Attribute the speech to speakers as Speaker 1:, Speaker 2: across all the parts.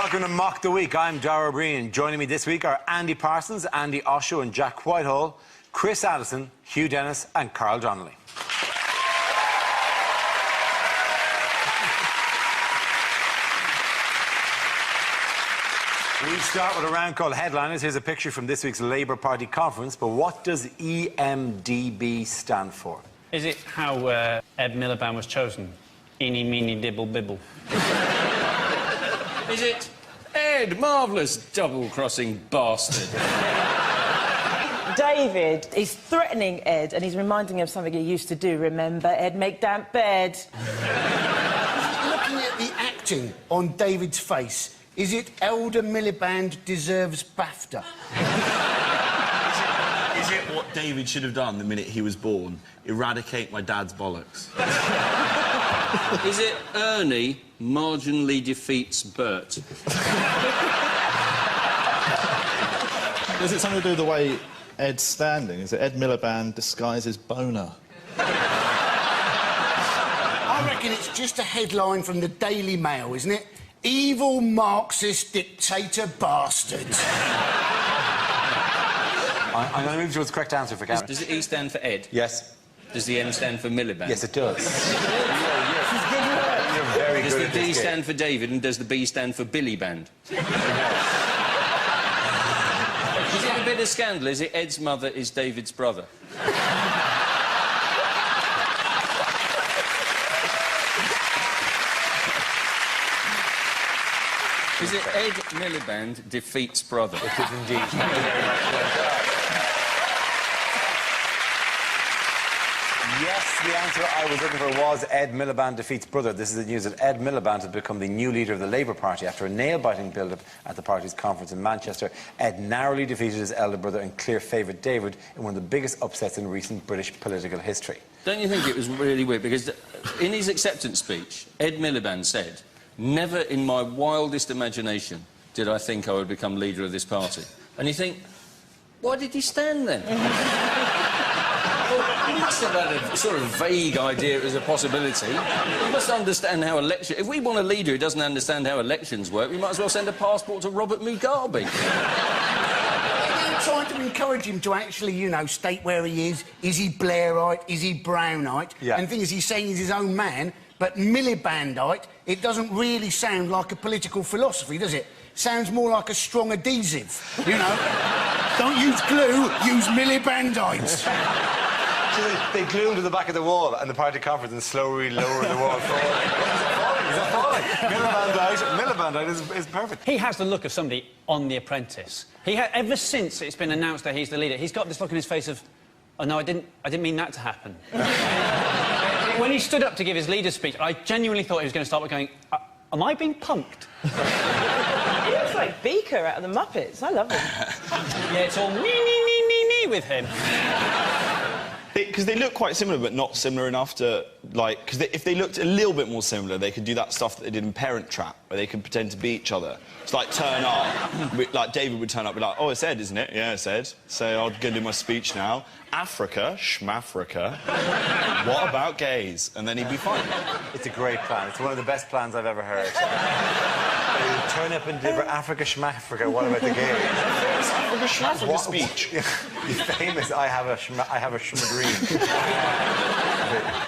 Speaker 1: Welcome to Mock the Week. I'm Dara Breen. Joining me this week are Andy Parsons, Andy Osho and Jack Whitehall, Chris Addison, Hugh Dennis and Carl Donnelly. We start with a round called Headliners. Here's a picture from this week's Labour Party conference, but what does EMDB stand for?
Speaker 2: Is it how Ed Miliband was chosen? Eeny, meeny, dibble, bibble.
Speaker 3: Is it Ed, marvellous double-crossing bastard?
Speaker 4: David is threatening Ed and he's reminding him of something he used to do. Remember, Ed, make damp bed.
Speaker 5: Looking at the acting on David's face, is it Elder Miliband deserves BAFTA?
Speaker 6: Is it what David should have done the minute he was born? Eradicate my dad's bollocks.
Speaker 3: Is it Ernie marginally defeats Bert?
Speaker 7: Is it something to do with the way Ed's standing? Is it Ed Miliband disguises boner?
Speaker 5: I reckon it's just a headline from the Daily Mail, isn't it? Evil Marxist dictator bastards.
Speaker 1: I'm going to move towards the correct answer for Cameron.
Speaker 3: Does the E stand for Ed?
Speaker 1: Yes.
Speaker 3: Does the M stand for Miliband?
Speaker 1: Yes, it does. You're very
Speaker 3: Does
Speaker 1: good
Speaker 3: the
Speaker 1: at
Speaker 3: D
Speaker 1: this
Speaker 3: stand
Speaker 1: game.
Speaker 3: for David and does the B stand for Billy Band? Is it a bit of scandal? Is it Ed's mother is David's brother? Is it Ed Miliband defeats brother?
Speaker 1: It is indeed. Thank you very much. Yes, the answer I was looking for was Ed Miliband defeats brother. This is the news that Ed Miliband has become the new leader of the Labour Party after a nail-biting build-up at the party's conference in Manchester. Ed narrowly defeated his elder brother and clear favourite David in one of the biggest upsets in recent British political history.
Speaker 3: Don't you think it was really weird? Because in his acceptance speech, Ed Miliband said, "Never in my wildest imagination did I think I would become leader of this party." And you think, why did he stand there? He must have had a sort of vague idea it was a possibility. He must understand how election... If we want a leader who doesn't understand how elections work, we might as well send a passport to Robert Mugabe.
Speaker 5: They're trying to encourage him to actually, you know, state where he is. Is he Blairite? Is he Brownite?
Speaker 1: Yeah.
Speaker 5: And the thing is, he's saying he's his own man, but Milibandite, it doesn't really sound like a political philosophy, does it? Sounds more like a strong adhesive, you know? Don't use glue, use Milibandite.
Speaker 1: So they glue him to the back of the wall and the party conference and slowly lower the wall forward. Is that falling? Milibandite is perfect.
Speaker 2: He has the look of somebody on The Apprentice. Ever since it's been announced that he's the leader, he's got this look on his face of, oh, no, I didn't mean that to happen. When he stood up to give his leader's speech, I genuinely thought he was going to start by going, am I being punked?
Speaker 4: He looks like Beaker out of the Muppets. I love him.
Speaker 2: Yeah, it's all me with him.
Speaker 7: Because they look quite similar, but not similar enough to, like... Because if they looked a little bit more similar, they could do that stuff that they did in Parent Trap, where they could pretend to be each other. It's like, turn up. Like, David would turn up and be like, oh, it's Ed, isn't it? Yeah, it's Ed. So I'll go do my speech now. Africa, schmafrica. What about gays? And then he'd be fine.
Speaker 1: It's a great plan. It's one of the best plans I've ever heard. Turn up and deliver Africa, schmafrica. What about the gays?
Speaker 7: Africa, schmafrica speech.
Speaker 1: The famous I have a schmagreen.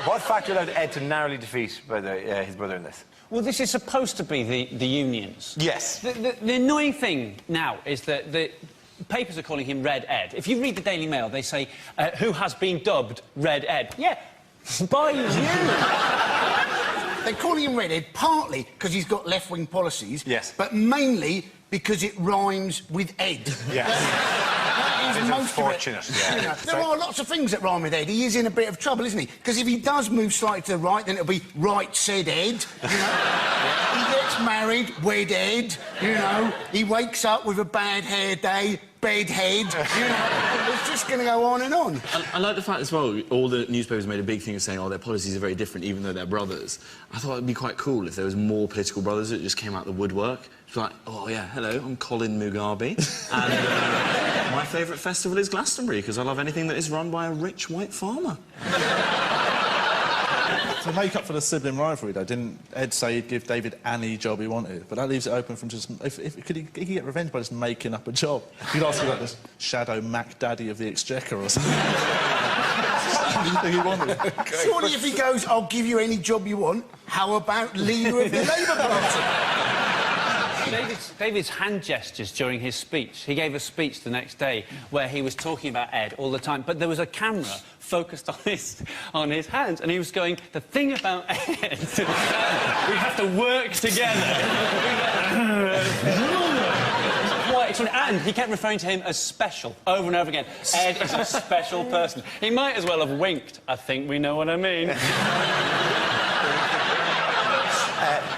Speaker 1: What factor allowed Ed to narrowly defeat his brother in this?
Speaker 2: Well, this is supposed to be the unions.
Speaker 1: Yes.
Speaker 2: The annoying thing now is that the papers are calling him Red Ed. If you read the Daily Mail, they say, who has been dubbed Red Ed? Yeah, by you.
Speaker 5: They're calling him Red Ed partly because he's got left-wing policies,
Speaker 1: yes,
Speaker 5: but mainly because it rhymes with Ed.
Speaker 1: Yes.
Speaker 5: That is
Speaker 1: It's
Speaker 5: most
Speaker 1: unfortunate,
Speaker 5: of it.
Speaker 1: yeah.
Speaker 5: You know, there are lots of things that rhyme with Ed. He is in a bit of trouble, isn't he? Because if he does move slightly to the right, then it'll be right said Ed, you know? He gets married, wed Ed, you know? He wakes up with a bad hair day, bedhead, you know? It's just going to go on and on.
Speaker 6: I like the fact as well, all the newspapers made a big thing of saying, oh, their policies are very different, even though they're brothers. I thought it'd be quite cool if there was more political brothers that just came out of the woodwork. It's like, oh, yeah, hello, I'm Colin Mugabe, and my favourite festival is Glastonbury, because I love anything that is run by a rich white farmer.
Speaker 8: To make up for the sibling rivalry, though, didn't Ed say he'd give David any job he wanted? But that leaves it open from just... Could he get revenge by just making up a job? He'd ask for, like, this shadow Mac Daddy of the Exchequer or something. Anything he wanted.
Speaker 5: Surely if he goes, I'll give you any job you want, how about leader of the Labour Party?
Speaker 2: David's hand gestures during his speech. He gave a speech the next day where he was talking about Ed all the time, but there was a camera focused on his hands, and he was going, the thing about Ed, we have to work together. Quite extraordinary. And he kept referring to him as special over and over again. Ed is a special person. He might as well have winked. I think we know what I mean.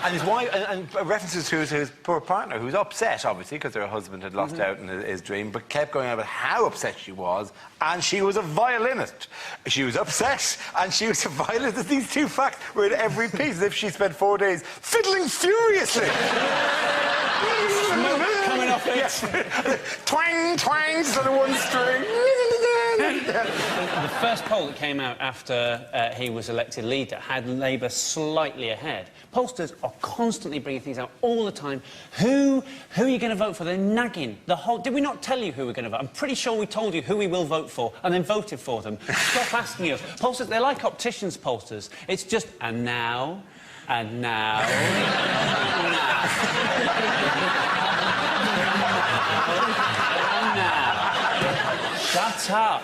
Speaker 1: And his wife, and references to his poor partner, who's upset, obviously, because her husband had lost out in his dream, but kept going on about how upset she was, and she was a violinist. She was upset, and she was a violinist. These two facts were in every piece, as if she spent 4 days fiddling furiously.
Speaker 2: Coming off it.
Speaker 1: Yes. Twang, twang, sort of one string.
Speaker 2: The first poll that came out after he was elected leader had Labour slightly ahead. Pollsters are constantly bringing things out all the time. Who are you going to vote for? They're nagging. Did we not tell you who we're going to vote? I'm pretty sure we told you who we will vote for and then voted for them. Stop asking us. Pollsters, they're like opticians, pollsters. It's just, and now, and now, and now. Shut up.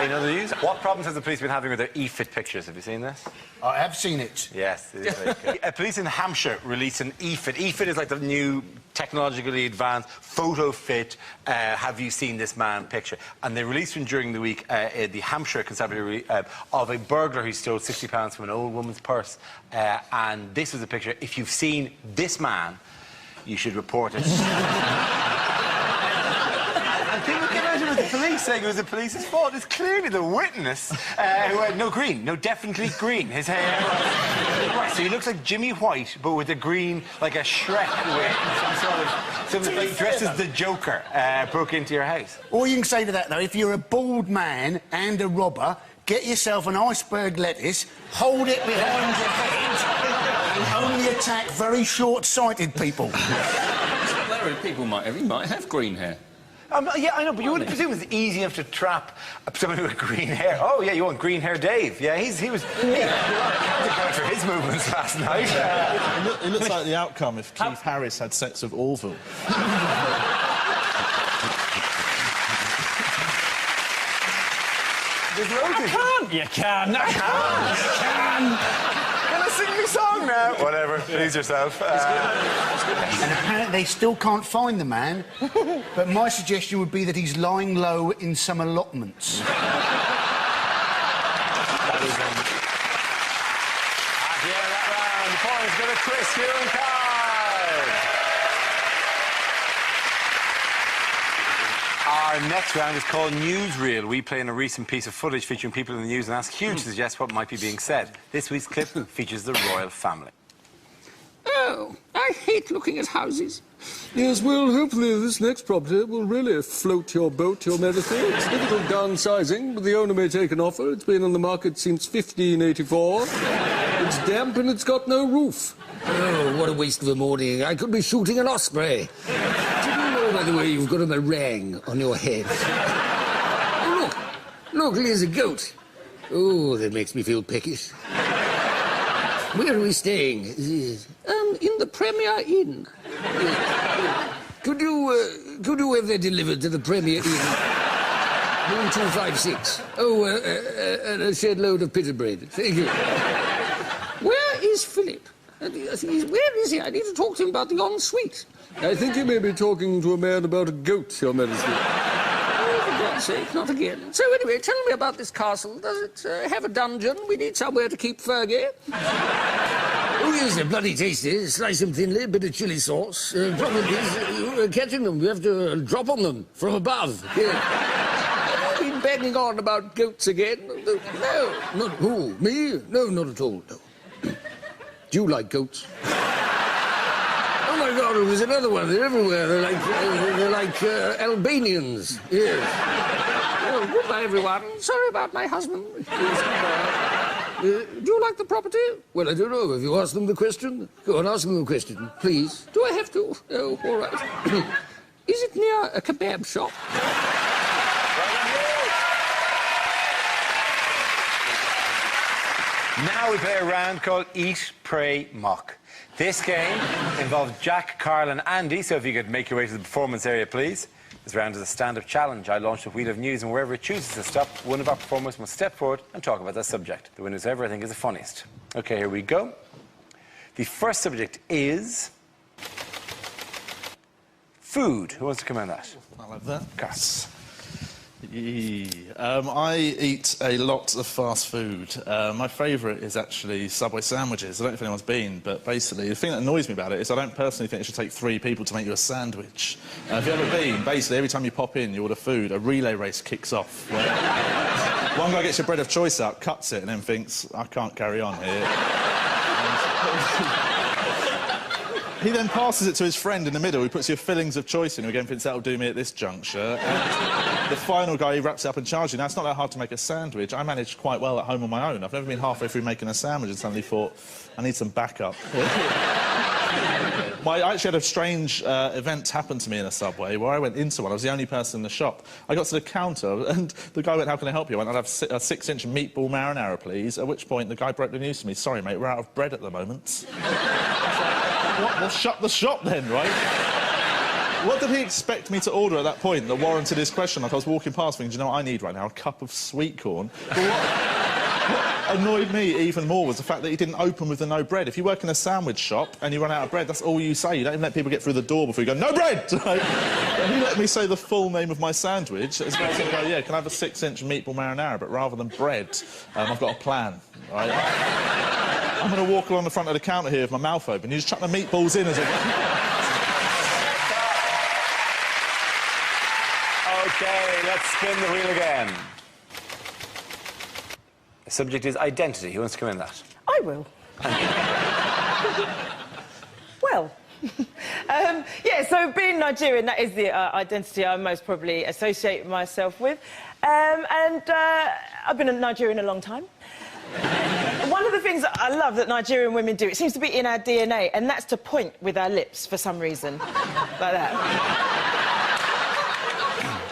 Speaker 1: In other news, what problems has the police been having with their e-fit pictures? Have you seen this?
Speaker 5: I have seen it.
Speaker 1: Yes, it is very good. Police in Hampshire released an e-fit. E-fit is like the new technologically advanced photo fit, have you seen this man picture. And they released one during the week, the Hampshire Constabulary, of a burglar who stole £60 from an old woman's purse. And this was a picture. If you've seen this man, you should report it. And people came out with the police saying it was the police's fault. It's clearly the witness who had no green, no, definitely green. His hair was... Right, so he looks like Jimmy White, but with a green, like a Shrek wig. Something like dressed as the Joker broke into your house.
Speaker 5: All you can say to that, though, if you're a bald man and a robber, get yourself an iceberg lettuce, hold it behind your head, and only attack very short-sighted people.
Speaker 3: People might have green hair.
Speaker 1: Yeah, I know, but you wouldn't presume it's easy enough to trap someone with green hair. Oh, yeah, you want green hair Dave. Yeah, he was... Counted for his movements last night.
Speaker 8: It looks like the outcome if Keith Harris had sex with Orville.
Speaker 1: There's loads of...
Speaker 2: You can. I can't. You can.
Speaker 1: Can I sing me song now? Whatever, please yourself.
Speaker 5: And apparently they still can't find the man, but my suggestion would be that he's lying low in some allotments.
Speaker 1: At the end of that round, the points go to Chris, Hugh and Carl. Our next round is called Newsreel. We play in a recent piece of footage featuring people in the news and ask Hugh to suggest what might be being said. This week's clip features the royal family.
Speaker 9: Oh, I hate looking at houses. Yes, well, hopefully this next property will really float your boat, Your Majesty. It's difficult downsizing, but the owner may take an offer. It's been on the market since 1584. It's damp and it's got no roof.
Speaker 10: Oh, what a waste of a morning. I could be shooting an osprey. By the way, you've got a meringue on your head. Oh, look, there's a goat. Oh, that makes me feel peckish. Where are we staying?
Speaker 9: In the Premier Inn.
Speaker 10: Could you have that delivered to the Premier Inn? Room 256. Oh, a shed load of pita bread. Thank you.
Speaker 9: Where is Philip? Where is he? I need to talk to him about the ensuite.
Speaker 10: I think you may be talking to a man about a goat, Your Majesty.
Speaker 9: Oh, for God's sake, not again. So, anyway, tell me about this castle. Does it have a dungeon? We need somewhere to keep Fergie.
Speaker 10: Oh, yes, they're bloody tasty. Slice them thinly, bit of chilli sauce. Problem is, catching them, you have to drop on them from above. Yeah.
Speaker 9: Have you been banging on about goats again?
Speaker 10: No, not who? Me? No, not at all, no. Do you like goats? Oh, my God, there's another one. They're everywhere. They're like Albanians. Yes.
Speaker 9: Oh, goodbye, everyone. Sorry about my husband. Yes, goodbye. Do you like the property? Well, I don't know. If you ask them the question, go on, ask them the question, please. Do I have to? Oh, all right. Is it near a kebab shop?
Speaker 1: Now we play a round called Eat, Pray, Mock. This game involves Jack, Carl and Andy, so if you could make your way to the performance area, please. This round is a stand-up challenge. I launch a wheel of news, and wherever it chooses to stop, one of our performers must step forward and talk about that subject. The winner is whoever I think is the funniest. OK, here we go. The first subject is... food. Who wants to come in on that?
Speaker 8: I love that.
Speaker 1: Gus.
Speaker 8: I eat a lot of fast food. My favourite is actually Subway sandwiches. I don't know if anyone's been, but basically the thing that annoys me about it is I don't personally think it should take 3 people to make you a sandwich. If you've ever been, basically every time you pop in, you order food, a relay race kicks off. Where one guy gets your bread of choice out, cuts it, and then thinks, I can't carry on here. He then passes it to his friend in the middle, who puts your fillings of choice in, who again thinks that'll do me at this juncture. And the final guy, he wraps it up and charges you. Now, it's not that hard to make a sandwich. I managed quite well at home on my own. I've never been halfway through making a sandwich and suddenly thought, I need some backup. I actually had a strange event happen to me in a Subway where I went into one. I was the only person in the shop. I got to the counter and the guy went, how can I help you? I went, I'd have a 6-inch meatball marinara, please. At which point the guy broke the news to me. Sorry, mate, we're out of bread at the moment. What? Well, shut the shop then, right? What did he expect me to order at that point that warranted his question? Like I was walking past thinking, do you know what I need right now? A cup of sweet corn. But what annoyed me even more was the fact that he didn't open with the no bread. If you work in a sandwich shop and you run out of bread, that's all you say. You don't even let people get through the door before you go, no bread! And he let me say the full name of my sandwich. As well as go, yeah, can I have a 6-inch meatball marinara? But rather than bread, I've got a plan, right? I'm going to walk along the front of the counter here with my mouth open. You just chuck the meatballs in as a...
Speaker 1: OK, let's spin the wheel again. The subject is identity. Who wants to come in that?
Speaker 4: I will. Well, yeah, so being Nigerian, that is the identity I most probably associate myself with. I've been a Nigerian a long time. One of the things that I love that Nigerian women do, it seems to be in our DNA, and that's to point with our lips for some reason. Like that.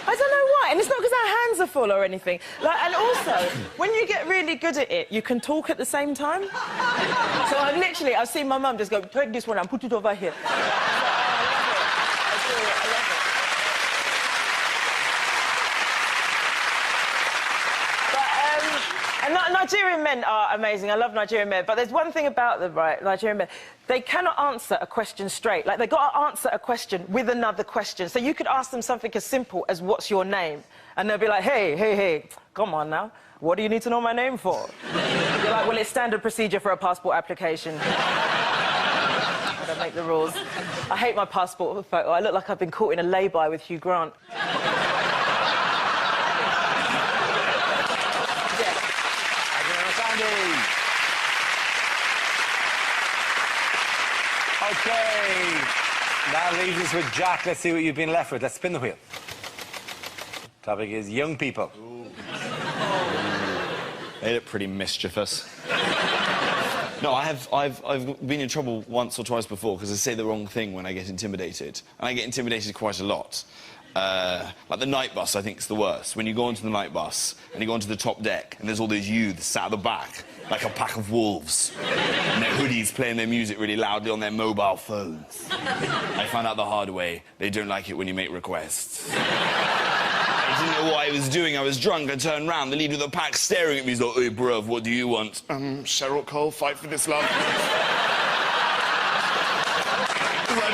Speaker 4: I don't know why, and it's not because our hands are full or anything. And also, when you get really good at it, you can talk at the same time. So I've seen my mum just go, take this one and put it over here. Nigerian men are amazing. I love Nigerian men. But there's one thing about them, right, Nigerian men. They cannot answer a question straight. Like, they've got to answer a question with another question. So you could ask them something as simple as, what's your name? And they'll be like, hey, come on now. What do you need to know my name for? You're like, well, it's standard procedure for a passport application. I don't make the rules. I hate my passport photo. I look like I've been caught in a lay-by with Hugh Grant.
Speaker 1: OK, that leaves us with Jack. Let's see what you've been left with. Let's spin the wheel. Topic is young people.
Speaker 7: They look pretty mischievous. No, I've been in trouble once or twice before because I say the wrong thing when I get intimidated. And I get intimidated quite a lot. Like the night bus, I think, is the worst. When you go onto the night bus and you go onto the top deck and there's all these youths sat at the back like a pack of wolves and their hoodies playing their music really loudly on their mobile phones. I found out the hard way. They don't like it when you make requests. I didn't know what I was doing. I was drunk. I turned round. The leader of the pack staring at me. He's like, hey, bruv, what do you want? Cheryl Cole, Fight for This Love. I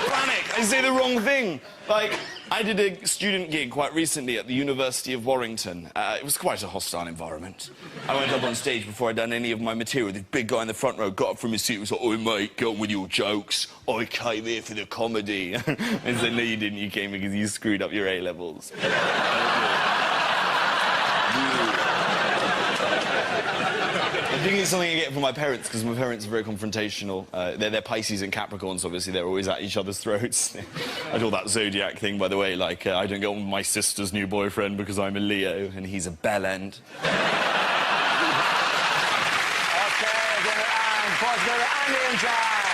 Speaker 7: panic. I say the wrong thing. Like, I did a student gig quite recently at the University of Warrington. It was quite a hostile environment. I went up on stage before I'd done any of my material. This big guy in the front row got up from his seat and was like, "Oi, mate, get on with your jokes. I came here for the comedy." I said, "No, you didn't. You came because you screwed up your A-levels." I think it's something I get from my parents, because my parents are very confrontational. They're Pisces and Capricorns, obviously. They're always at each other's throats. I do all that zodiac thing, by the way, like, I don't get on with my sister's new boyfriend because I'm a Leo and he's a bellend.
Speaker 1: points go to Andy and Jack.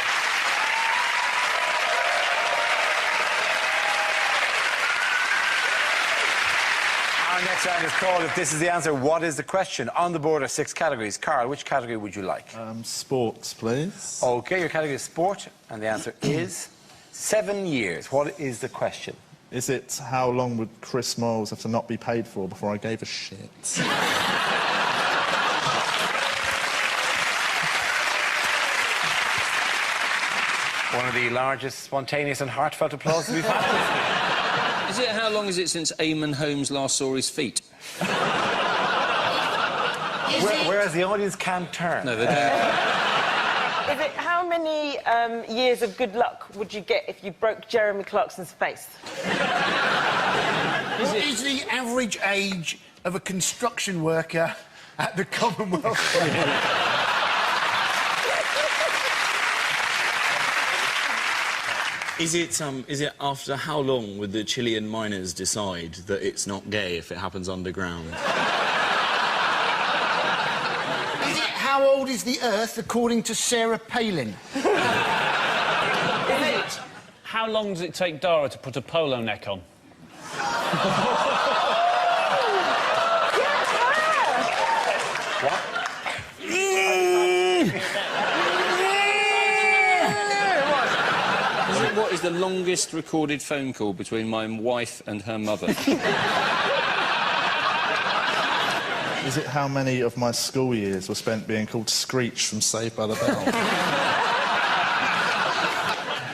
Speaker 1: Our next round is called If This Is the Answer, What is the Question? On the board are 6 categories. Carl, which category would you like?
Speaker 8: Sports, please.
Speaker 1: OK, your category is sport, and the answer is 7 years. What is the question?
Speaker 8: Is it how long would Chris Moyles have to not be paid for before I gave a shit?
Speaker 1: One of the largest spontaneous and heartfelt applause we've had.
Speaker 3: Is it how long is it since Eamon Holmes last saw his feet?
Speaker 1: Whereas the audience can't turn.
Speaker 3: No, they don't.
Speaker 4: Is it how many years of good luck would you get if you broke Jeremy Clarkson's face?
Speaker 5: What is the average age of a construction worker at the Commonwealth?
Speaker 6: Is it after how long would the Chilean miners decide that it's not gay if it happens underground?
Speaker 5: Is it how old is the Earth according to Sarah Palin?
Speaker 2: Is it how long does it take Dara to put a polo neck on?
Speaker 3: What is the longest recorded phone call between my wife and her mother?
Speaker 8: Is it how many of my school years were spent being called Screech from Saved by the Bell?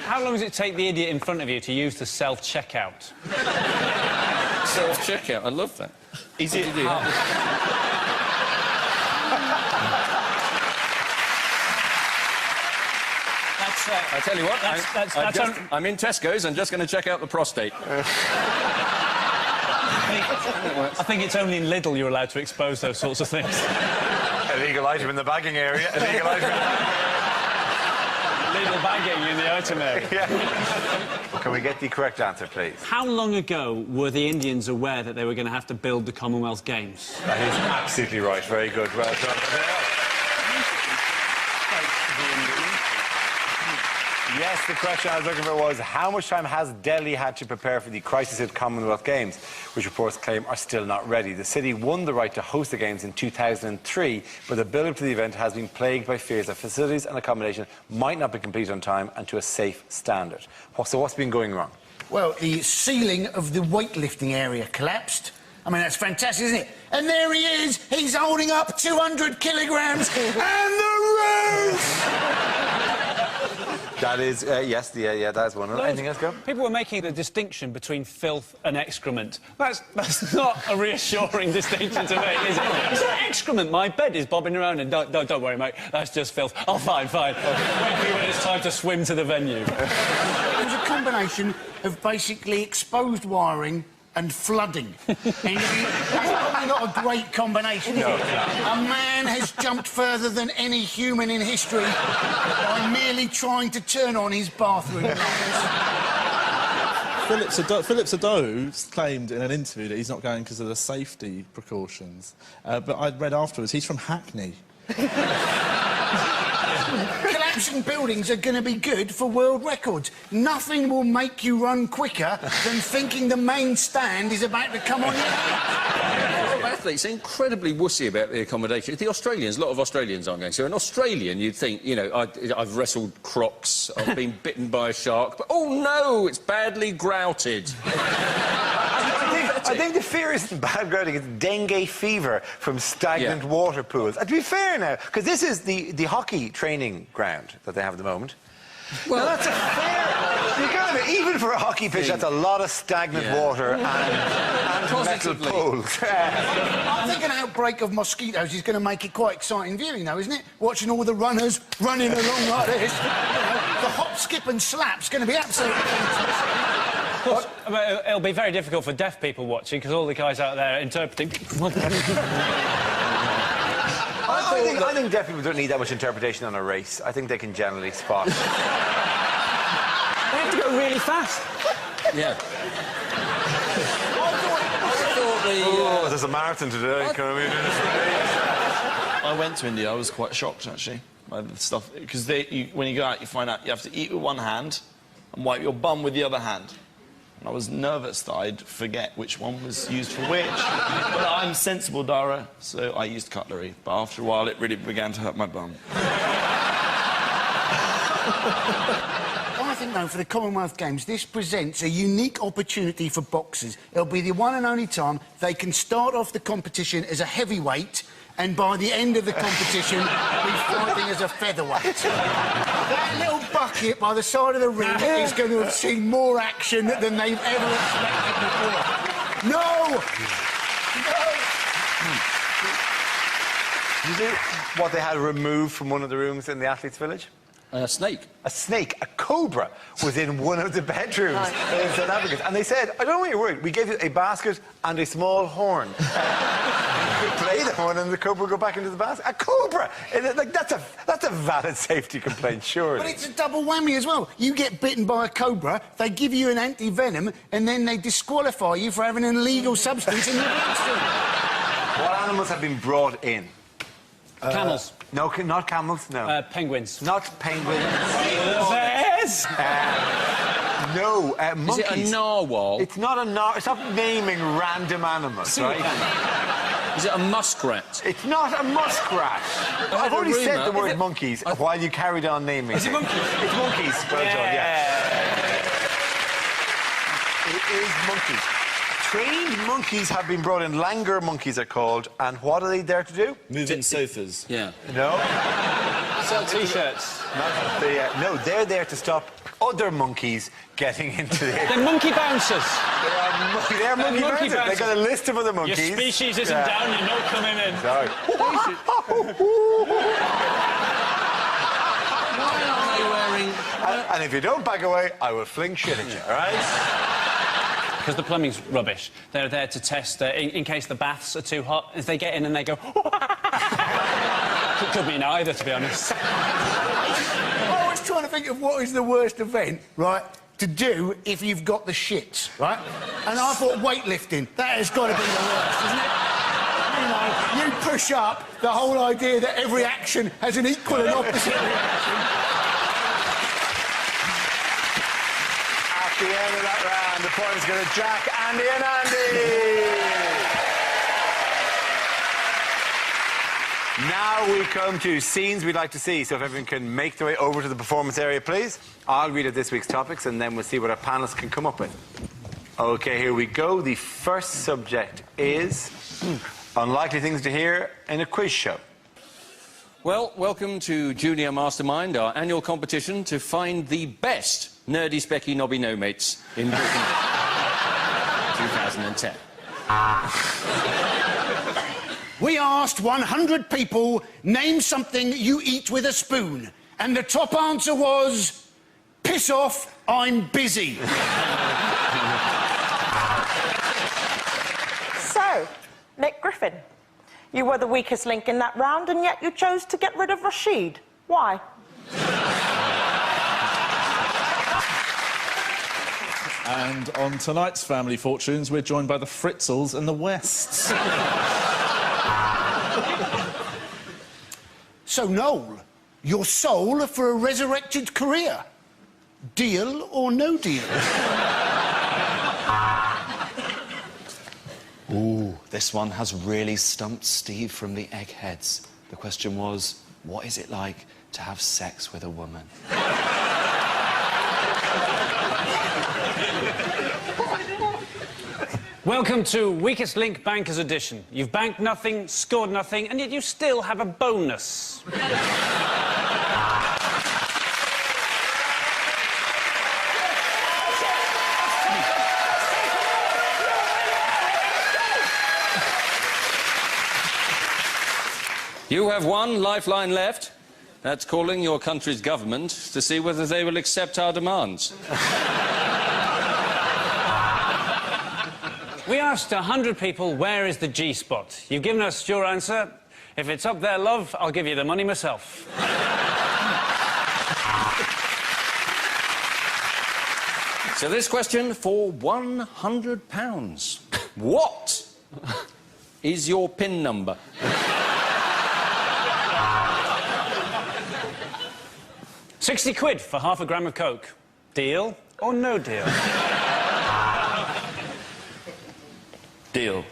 Speaker 2: How long does it take the idiot in front of you to use the self-checkout?
Speaker 3: Self-checkout, I love that.
Speaker 7: Is it...
Speaker 3: I tell you what, I'm in Tesco's and just going to check out the prostate.
Speaker 2: I think it's only in Lidl you're allowed to expose those sorts of things.
Speaker 1: Illegal item in the bagging area. Illegal item.
Speaker 2: Lidl bagging in the item area.
Speaker 1: Yeah. Can we get the correct answer, please?
Speaker 2: How long ago were the Indians aware that they were going to have to build the Commonwealth Games?
Speaker 1: That is absolutely right. Very good. Well done. Yes, the question I was looking for was how much time has Delhi had to prepare for the crisis-hit Commonwealth Games, which reports claim are still not ready. The city won the right to host the Games in 2003, but the build-up to the event has been plagued by fears that facilities and accommodation might not be completed on time and to a safe standard. So what's been going wrong?
Speaker 5: Well, the ceiling of the weightlifting area collapsed. I mean, that's fantastic, isn't it? And there he is. He's holding up 200 kilograms and the roof!
Speaker 1: That is, yes, that's one. Anything else, go?
Speaker 2: People were making the distinction between filth and excrement. That's not a reassuring distinction to make, is it? Is that excrement? My bed is bobbing around and don't worry, mate, that's just filth. Oh, fine. Wait when it's time to swim to the venue.
Speaker 5: It was a combination of basically exposed wiring and flooding. And that's probably not a great combination, is it? A man has jumped further than any human in history by merely trying to turn on his bathroom lights.
Speaker 8: Philip Sado claimed in an interview that he's not going because of the safety precautions. But I'd read afterwards he's from Hackney.
Speaker 5: Collapsing buildings are going to be good for world records. Nothing will make you run quicker than thinking the main stand is about to come on your head.
Speaker 3: A lot of athletes are incredibly wussy about the accommodation. The Australians, a lot of Australians aren't going. So an Australian, you'd think, you know, I've wrestled crocs, I've been bitten by a shark, but oh no, it's badly grouted.
Speaker 1: I think the fear isn't bad grouting, it's dengue fever from stagnant water pools. And to be fair now, because this is the hockey training ground that they have at the moment. Well, now, that's a fair... You got to even for a hockey pitch, that's a lot of stagnant water and metal pools.
Speaker 5: I think an outbreak of mosquitoes is going to make it quite exciting viewing, though, isn't it? Watching all the runners running along like this. You know, the hop, skip and slap's going to be absolutely fantastic.
Speaker 2: It'll be very difficult for deaf people watching because all the guys out there interpreting.
Speaker 1: I think deaf people don't need that much interpretation on a race. I think they can generally spot.
Speaker 2: They have to go really fast.
Speaker 3: Yeah.
Speaker 1: There's a marathon today.
Speaker 8: I went to India. I was quite shocked, actually.
Speaker 7: My stuff, because when you go out, you find out you have to eat with one hand and wipe your bum with the other hand. And I was nervous that I'd forget which one was used for which. But I'm sensible, Dara, so I used cutlery. But after a while, it really began to hurt my bum.
Speaker 5: I think, though, for the Commonwealth Games, this presents a unique opportunity for boxers. It'll be the one and only time they can start off the competition as a heavyweight and by the end of the competition be fighting as a featherweight. That little bucket by the side of the ring is going to have seen more action than they've ever expected before. No!
Speaker 1: You know what they had removed from one of the rooms in the Athletes' Village?
Speaker 3: A snake.
Speaker 1: A snake, a cobra, was in one of the bedrooms in South Africa. And they said, I don't know what you're worried. We gave you a basket and a small horn. You could play the horn and the cobra would go back into the basket. A cobra! Like, that's a valid safety complaint, surely.
Speaker 5: But it's a double whammy as well. You get bitten by a cobra, they give you an anti-venom, and then they disqualify you for having an illegal substance in your bloodstream.
Speaker 1: What animals have been brought in?
Speaker 2: Camels.
Speaker 1: No, not camels, no.
Speaker 2: Penguins.
Speaker 1: Not penguins.
Speaker 2: Bears.
Speaker 1: No, monkeys.
Speaker 3: Is it a narwhal?
Speaker 1: It's not a narwhal. Stop naming random animals, right?
Speaker 3: Is it a muskrat?
Speaker 1: It's not a muskrat. I've already said the word monkeys while you carried on naming
Speaker 2: Is it monkeys?
Speaker 1: It's monkeys. Well done, yeah. It is monkeys. Trained monkeys have been brought in. Langur monkeys are called. And what are they there to do?
Speaker 7: Move in sofas.
Speaker 3: Yeah.
Speaker 1: No.
Speaker 2: Sell T-shirts.
Speaker 1: No, they're there to stop other monkeys getting into the...
Speaker 2: They're monkey bouncers.
Speaker 1: They're monkey bouncers. They've got a list of other monkeys.
Speaker 2: Your species isn't down, you're not coming in.
Speaker 1: Sorry.
Speaker 3: Why are they wearing...
Speaker 1: And if you don't back away, I will fling shit at you, all right?
Speaker 2: Because the plumbing's rubbish. They're there to test in case the baths are too hot. If they get in and they go... Could mean either, to be honest.
Speaker 5: I was trying to think of what is the worst event, right, to do if you've got the shits, right? And I thought weightlifting. That has got to be the worst, isn't it? You know, you push up, the whole idea that every action has an equal and opposite reaction.
Speaker 1: At the end of that round, the point is going to Jack, Andy and Andy! Now we come to scenes we'd like to see, so if everyone can make their way over to the performance area, please. I'll read out this week's topics, and then we'll see what our panellists can come up with. OK, here we go. The first subject is unlikely things to hear in a quiz show.
Speaker 3: Well, welcome to Junior Mastermind, our annual competition to find the best nerdy, specky, knobby no-mates in Britain 2010.
Speaker 5: We asked 100 people, name something you eat with a spoon. And the top answer was, piss off, I'm busy.
Speaker 4: So, Nick Griffin, you were the weakest link in that round, and yet you chose to get rid of Rashid. Why?
Speaker 8: And on tonight's Family Fortunes, we're joined by the Fritzels and the Wests.
Speaker 5: So, Noel, your soul for a resurrected career. Deal or no deal?
Speaker 7: Ooh, this one has really stumped Steve from the Eggheads. The question was, what is it like to have sex with a woman?
Speaker 2: Welcome to Weakest Link Bankers Edition. You've banked nothing, scored nothing, and yet you still have a bonus.
Speaker 3: You have one lifeline left. That's calling your country's government to see whether they will accept our demands.
Speaker 2: We asked 100 people, where is the G-spot? You've given us your answer. If it's up there, love, I'll give you the money myself.
Speaker 3: So this question for £100. What is your PIN number?
Speaker 2: 60 quid for half a gram of coke. Deal or no deal?
Speaker 3: Deal.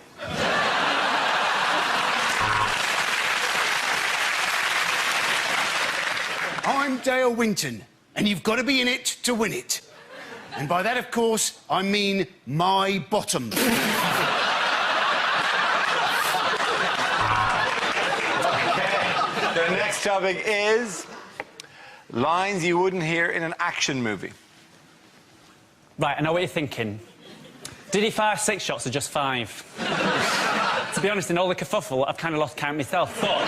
Speaker 5: I'm Dale Winton, and you've got to be in it to win it. And by that, of course, I mean my bottom.
Speaker 1: The next topic is lines you wouldn't hear in an action movie.
Speaker 2: Right, I know what you're thinking. Did he fire 6 shots or just 5? To be honest, in all the kerfuffle, I've kind of lost count myself. But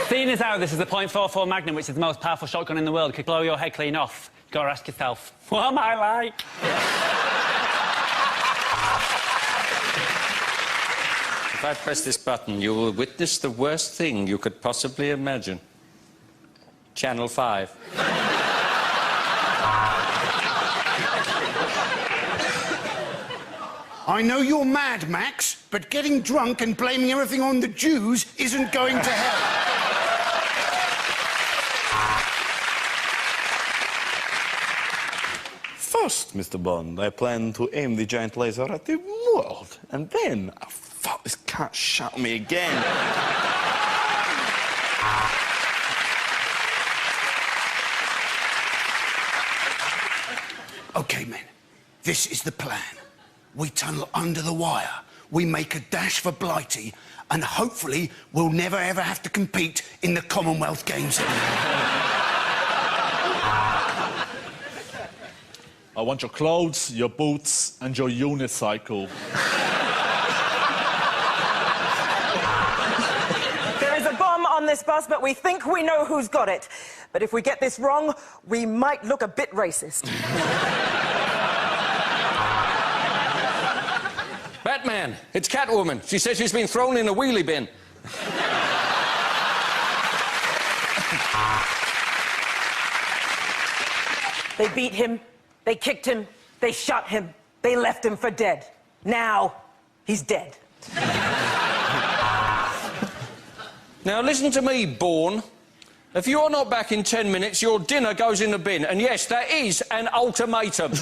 Speaker 2: seeing as how this is the .44 Magnum, which is the most powerful shotgun in the world, could blow your head clean off, you've got to ask yourself, what am I like?
Speaker 3: If I press this button, you will witness the worst thing you could possibly imagine. Channel 5.
Speaker 5: I know you're mad, Max, but getting drunk and blaming everything on the Jews isn't going to help.
Speaker 7: First, Mr. Bond, I plan to aim the giant laser at the world. And then... Oh, fuck, this cat shot me again.
Speaker 5: OK, men, this is the plan. We tunnel under the wire, we make a dash for Blighty, and hopefully we'll never, ever have to compete in the Commonwealth Games again.
Speaker 8: I want your clothes, your boots, and your unicycle.
Speaker 4: There is a bomb on this bus, but we think we know who's got it. But if we get this wrong, we might look a bit racist.
Speaker 3: Batman, it's Catwoman. She says she's been thrown in a wheelie bin.
Speaker 4: They beat him, they kicked him, they shot him, they left him for dead. Now, he's dead.
Speaker 3: Now, listen to me, Bourne. If you're not back in 10 minutes, your dinner goes in the bin. And yes, that is an ultimatum.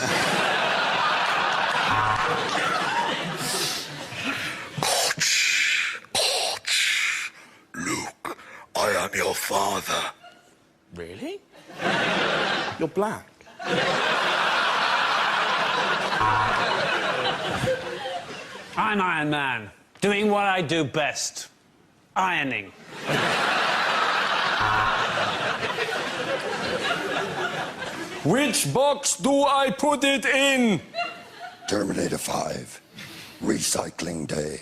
Speaker 5: Luke, I am your father.
Speaker 7: Really? You're black.
Speaker 2: I'm Iron Man, doing what I do best. Ironing.
Speaker 3: Which box do I put it in?
Speaker 11: Terminator 5, recycling day.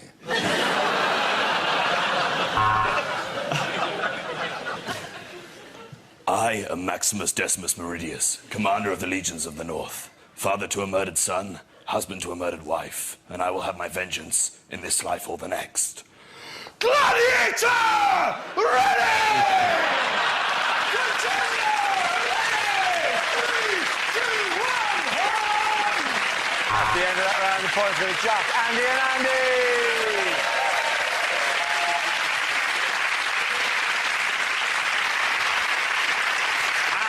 Speaker 12: I am Maximus Decimus Meridius, commander of the Legions of the North, father to a murdered son, husband to a murdered wife, and I will have my vengeance in this life or the next.
Speaker 5: Gladiator! Ready!
Speaker 1: At the end of that round, the points for Jack, Andy and Andy!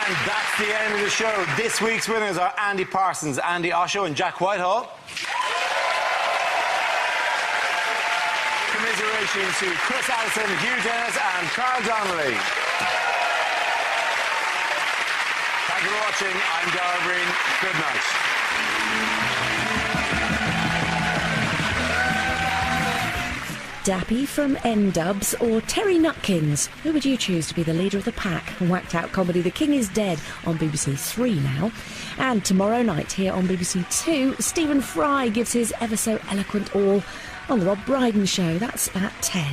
Speaker 1: And that's the end of the show. This week's winners are Andy Parsons, Andy Osho and Jack Whitehall. Commiserations to Chris Allison, Hugh Dennis and Carl Donnelly. Thank you for watching. I'm Dara Breen. Good night.
Speaker 13: Dappy from N-Dubs or Terry Nutkins? Who would you choose to be the leader of the pack? Whacked out comedy The King is Dead on BBC 3 now. And tomorrow night here on BBC 2, Stephen Fry gives his ever so eloquent all on the Rob Brydon Show. That's at 10.